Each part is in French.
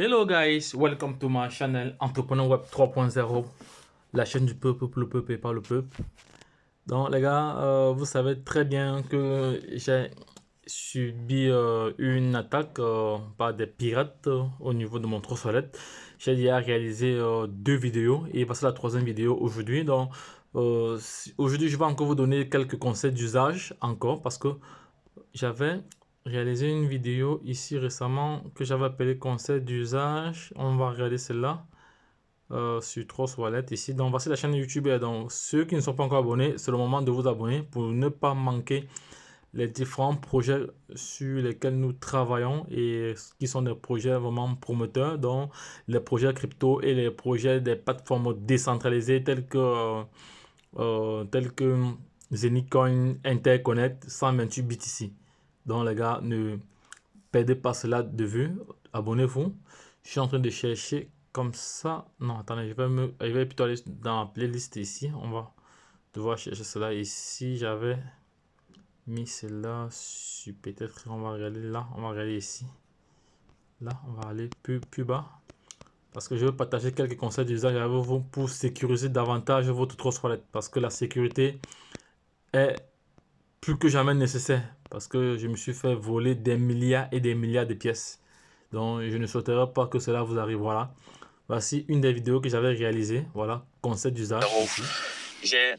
Hello guys, welcome to my channel Entrepreneur Web 3.0, la chaîne du peuple pour le peuple et par le peuple. Donc les gars, vous savez très bien que j'ai subi une attaque par des pirates au niveau de mon trottoir. J'ai déjà réalisé 2 vidéos et voici la 3e vidéo aujourd'hui. Donc aujourd'hui je vais encore vous donner quelques conseils d'usage encore parce que j'avais réalisé une vidéo ici récemment que j'avais appelé conseil d'usage. On va regarder celle-là sur Trust Wallet ici. Donc voici la chaîne YouTube. Donc ceux qui ne sont pas encore abonnés, c'est le moment de vous abonner pour ne pas manquer les différents projets sur lesquels nous travaillons et qui sont des projets vraiment promoteurs, donc les projets crypto et les projets des plateformes décentralisées telles que Zenicoin, Interconnect, 128 BTC. Donc les gars, ne perdez pas cela de vue. Abonnez-vous. Je suis en train de chercher comme ça. Non, attendez, je vais plutôt aller dans la playlist ici. On va devoir chercher cela ici. J'avais mis cela sur peut-être. On va regarder là. On va regarder ici. Là, on va aller plus bas. Parce que je veux partager quelques conseils d'usage avec vous pour sécuriser davantage votre Trust Wallet. Parce que la sécurité est plus que jamais nécessaire parce que je me suis fait voler des milliards et des milliards de pièces. Donc, je ne souhaiterais pas que cela vous arrive. Voilà. Voici une des vidéos que j'avais réalisées. Voilà, conseil d'usage. J'ai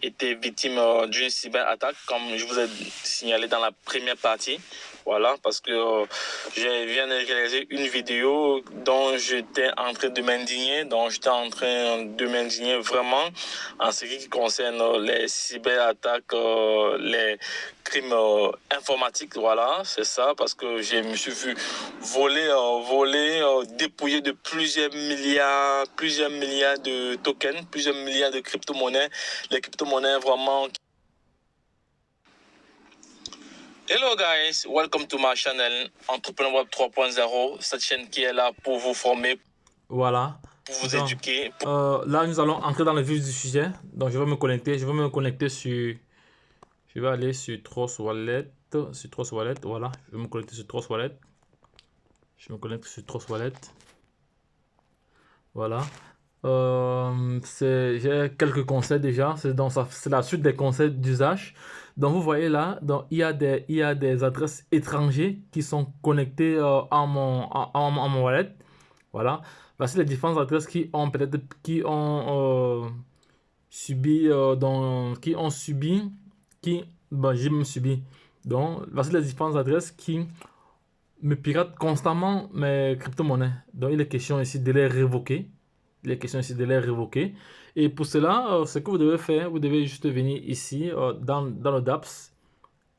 été victime d'une cyberattaque, comme je vous ai signalé dans la première partie. Voilà, parce que je viens de réaliser une vidéo dont j'étais en train de m'indigner, vraiment en ce qui concerne les cyberattaques, les crimes informatiques. Voilà, c'est ça, parce que je me suis vu voler, dépouillé de plusieurs milliards de tokens, plusieurs milliards de crypto-monnaies. Les crypto-monnaies vraiment. Hello guys, welcome to my channel Entrepreneur Web 3.0, cette chaîne qui est là pour vous former, voilà, pour vous éduquer. Là, nous allons entrer dans le vif du sujet. Donc, je vais me connecter sur... Je vais aller sur Trust Wallet. Voilà, je vais me connecter sur Trust Wallet. Je me connecte sur Trust Wallet. Voilà. J'ai quelques conseils déjà. C'est la suite des conseils d'usage. Donc vous voyez là, donc, il y a des adresses étrangères qui sont connectées à mon wallet. Voilà. Voici les différentes adresses qui ont subi, j'ai même subi. Donc voici les différentes adresses qui me piratent constamment mes crypto-monnaies. Donc il est question ici de les révoquer. Et pour cela, ce que vous devez faire, vous devez juste venir ici dans le DApps.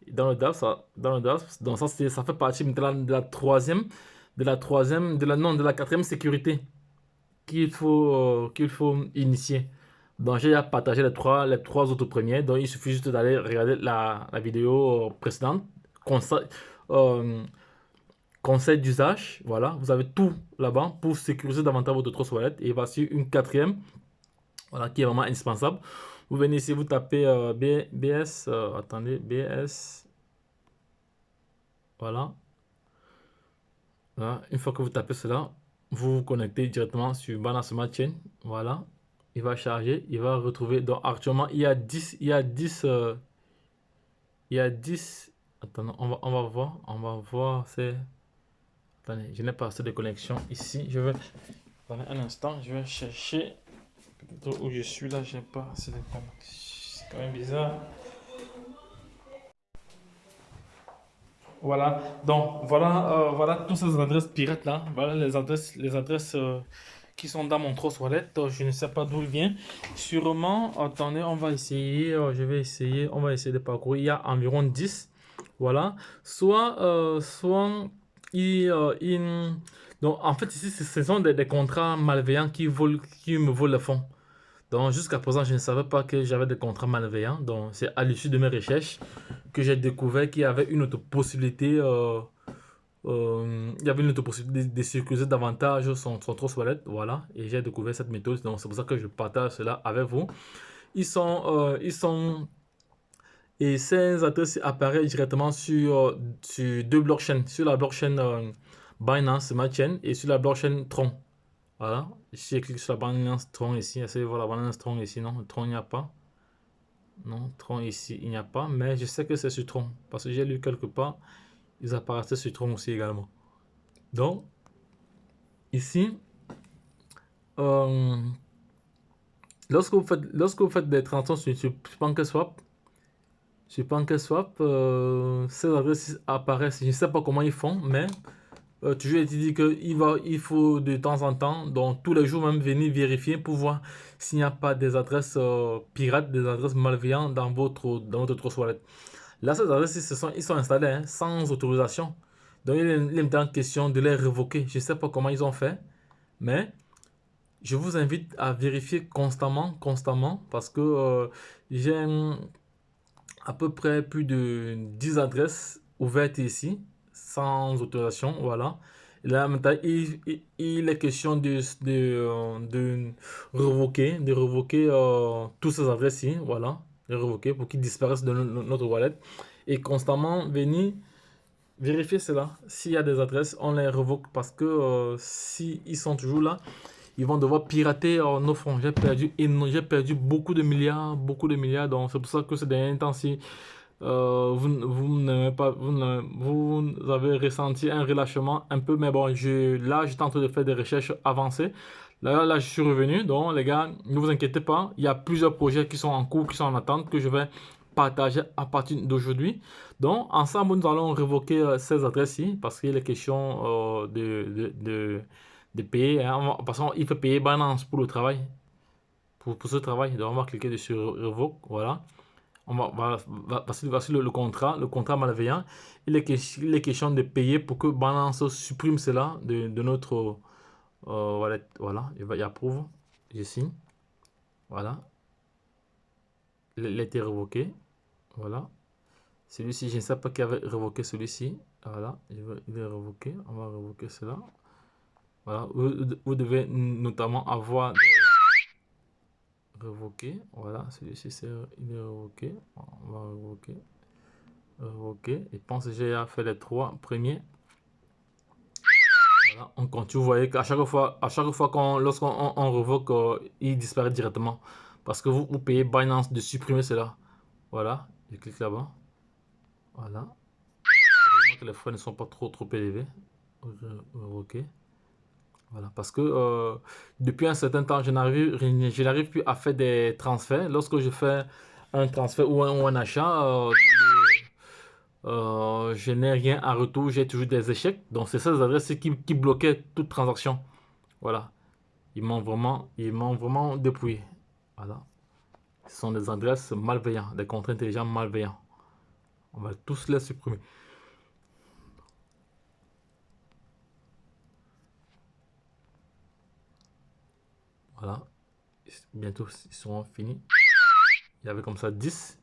Donc ça fait partie maintenant de la quatrième sécurité qu'il faut initier. Donc j'ai déjà partagé les trois autres premiers. Donc il suffit juste d'aller regarder la vidéo précédente. Conseil d'usage, voilà, vous avez tout là-bas pour sécuriser davantage votre Trust Wallet. Et voici une quatrième, voilà, qui est vraiment indispensable. Vous venez ici, vous tapez BS, attendez, BS, voilà. Une fois que vous tapez cela, vous vous connectez directement sur Binance Smart Chain, voilà. Il va charger, il va retrouver, donc actuellement, il y a 10, attendez, on va voir, c'est... Attendez, je n'ai pas assez de connexion ici. Attendez un instant, je vais chercher où je suis là. J'ai pas assez de connexion. C'est quand même bizarre. Voilà. Donc voilà toutes ces adresses pirates là. Voilà les adresses qui sont dans mon Trust Wallet. Je ne sais pas d'où il vient. Sûrement, attendez, on va essayer. On va essayer de parcourir. Il y a environ 10. Voilà. Soit donc en fait ici ce sont des contrats malveillants qui me volent le fonds. Donc jusqu'à présent je ne savais pas que j'avais des contrats malveillants. Donc c'est à l'issue de mes recherches que j'ai découvert qu'il y avait une autre possibilité de sécuriser davantage son Trust Wallet. Voilà, et j'ai découvert cette méthode. Donc c'est pour ça que je partage cela avec vous. Et ces adresses apparaissent directement sur 2 blockchains, sur la blockchain Binance Smart Chain et sur la blockchain Tron. Voilà, si je clique sur la Binance Tron ici, essayez de voir la Binance Tron ici, non, Tron il n'y a pas. Non, Tron ici, il n'y a pas, mais je sais que c'est sur Tron, parce que j'ai lu quelque part, ils apparaissaient sur Tron aussi également. Donc, ici, lorsque vous faites des transactions sur PancakeSwap, ces adresses apparaissent, je ne sais pas comment ils font, mais toujours été dit qu'il faut de temps en temps, donc tous les jours même, venir vérifier pour voir s'il n'y a pas des adresses pirates, des adresses malveillantes dans votre trust wallet. Là, ces adresses, ils sont installés hein, sans autorisation. Donc, il est en question de les révoquer. Je ne sais pas comment ils ont fait, mais je vous invite à vérifier constamment, parce que j'ai à peu près plus de 10 adresses ouvertes ici, sans autorisation, voilà. Et là, maintenant, il est question de revoquer, toutes ces adresses-ci, voilà, de revoquer pour qu'ils disparaissent de notre wallet. Et constamment venir vérifier cela. S'il y a des adresses, on les revoque parce que s'ils sont toujours là, ils vont devoir pirater nos fonds. J'ai perdu beaucoup de milliards, Donc c'est pour ça que ces derniers temps-ci, vous avez ressenti un relâchement un peu. Mais bon, là, j'étais en train de faire des recherches avancées. Là, je suis revenu. Donc les gars, ne vous inquiétez pas. Il y a plusieurs projets qui sont en cours, qui sont en attente, que je vais partager à partir d'aujourd'hui. Donc ensemble, nous allons révoquer ces adresses-ci parce qu'il est question de payer. Hein. Parce qu'il faut payer Binance pour le travail. Pour ce travail. Donc on va cliquer dessus Revoke. Voilà. Voici le contrat malveillant. Il est question de payer pour que Binance supprime cela de notre wallet. Voilà. Il approuve. Je signe. Voilà. Il a été révoqué. Voilà. Celui-ci, je ne sais pas qui avait révoqué celui-ci. Voilà. Il est révoqué. On va révoquer cela. Voilà, vous devez notamment avoir révoqué. Voilà, celui-ci il est révoqué. On va révoquer. Révoquer. Et pense que j'ai fait les 3 premiers. Voilà, on continue. Vous voyez qu'à chaque fois, lorsqu'on révoque, il disparaît directement. Parce que vous payez Binance de supprimer cela. Voilà, je clique là-bas. Voilà. Heureusement que les frais ne sont pas trop élevés. Révoquer. Voilà, parce que depuis un certain temps, je n'arrive plus à faire des transferts. Lorsque je fais un transfert ou un achat, je n'ai rien en retour, j'ai toujours des échecs. Donc, c'est ces adresses qui bloquaient toute transaction. Voilà. Ils m'ont vraiment dépouillé. Voilà. Ce sont des adresses malveillantes, des contrats intelligents malveillants. On va tous les supprimer. Voilà. Bientôt, ils seront finis. Il y avait comme ça 10.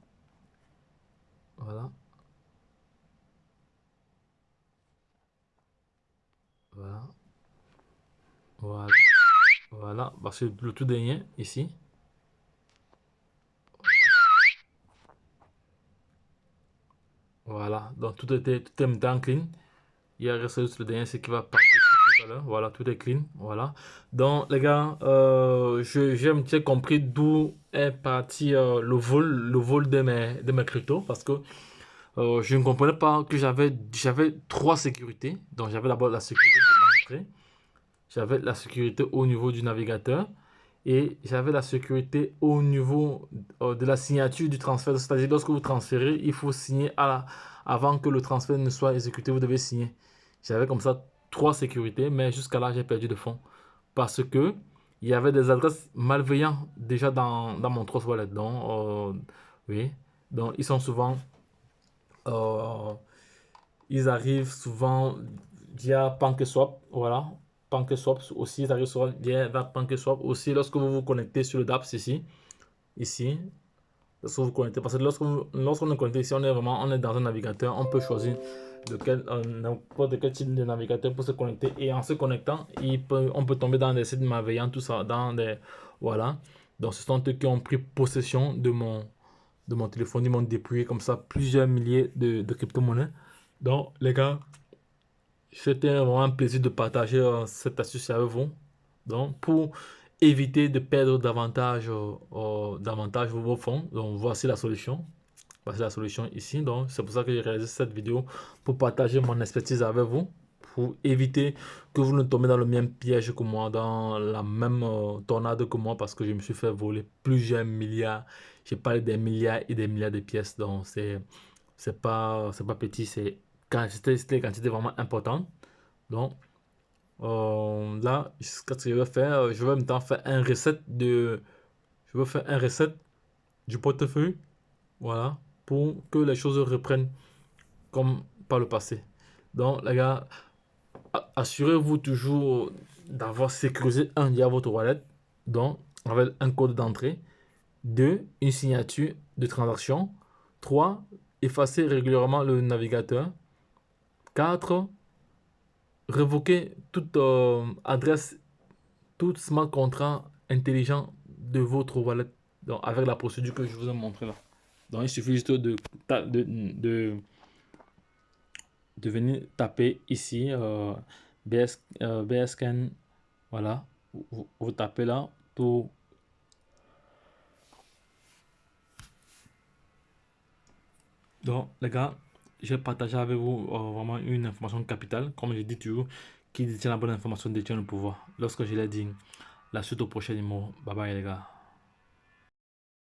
Voilà. Voilà. Voilà. Voilà. Bah, c'est le tout dernier ici. Voilà. Donc tout est maintenant clean. Il y a resté juste le dernier, c'est qui va partir tout à l'heure. Voilà, tout est clean. Voilà. Donc les gars, j'ai un petit compris d'où est parti le vol de mes cryptos parce que je ne comprenais pas que j'avais 3 sécurités. Donc j'avais d'abord la sécurité de l'entrée, j'avais la sécurité au niveau du navigateur et j'avais la sécurité au niveau de la signature du transfert. C'est-à-dire lorsque vous transférez, il faut signer avant que le transfert ne soit exécuté, vous devez signer. J'avais comme ça 3 sécurités, mais jusqu'à là, j'ai perdu de fonds parce que il y avait des adresses malveillantes déjà dans mon trust wallet. Donc, oui, donc ils sont souvent euh, ils arrivent souvent via PancakeSwap, voilà. PancakeSwap aussi, ils arrivent souvent via PancakeSwap aussi lorsque vous vous connectez sur le DApps ici, lorsque vous vous connectez, parce que lorsqu'on est connecté ici, on est dans un navigateur, on peut choisir n'importe quel type de navigateur pour se connecter et en se connectant, on peut tomber dans des sites malveillants, tout ça, voilà. Donc ce sont eux qui ont pris possession de mon téléphone, ils m'ont dépouillé comme ça plusieurs milliers de crypto-monnaies. Donc, les gars, c'était vraiment un plaisir de partager cette astuce avec vous. Donc, pour éviter de perdre davantage vos fonds, donc voici la solution. Voici la solution ici. Donc, c'est pour ça que j'ai réalisé cette vidéo pour partager mon expertise avec vous, pour éviter que vous ne tombiez dans le même piège que moi, dans la même tornade que moi, parce que je me suis fait voler plusieurs milliards. J'ai parlé des milliards et des milliards de pièces. Donc, c'est pas petit, c'est des quantités vraiment importantes. Donc, là, ce que je vais faire, je vais en même temps faire un reset je vais faire un reset du portefeuille, voilà, pour que les choses reprennent comme par le passé. Donc, les gars, assurez-vous toujours d'avoir sécurisé un dia votre wallet, donc avec un code d'entrée, 2, une signature de transaction, 3, effacer régulièrement le navigateur, 4, révoquer toute adresse, tout smart contract intelligent de votre wallet, donc avec la procédure que je vous ai montré là. Donc il suffit juste de venir taper ici BSCAN, voilà, vous tapez là pour donc les gars, j'ai partagé avec vous vraiment une information capitale, comme je dis toujours, qui détient la bonne information détient le pouvoir. Lorsque je l'ai dit, la suite au prochain numéro. Bye bye les gars.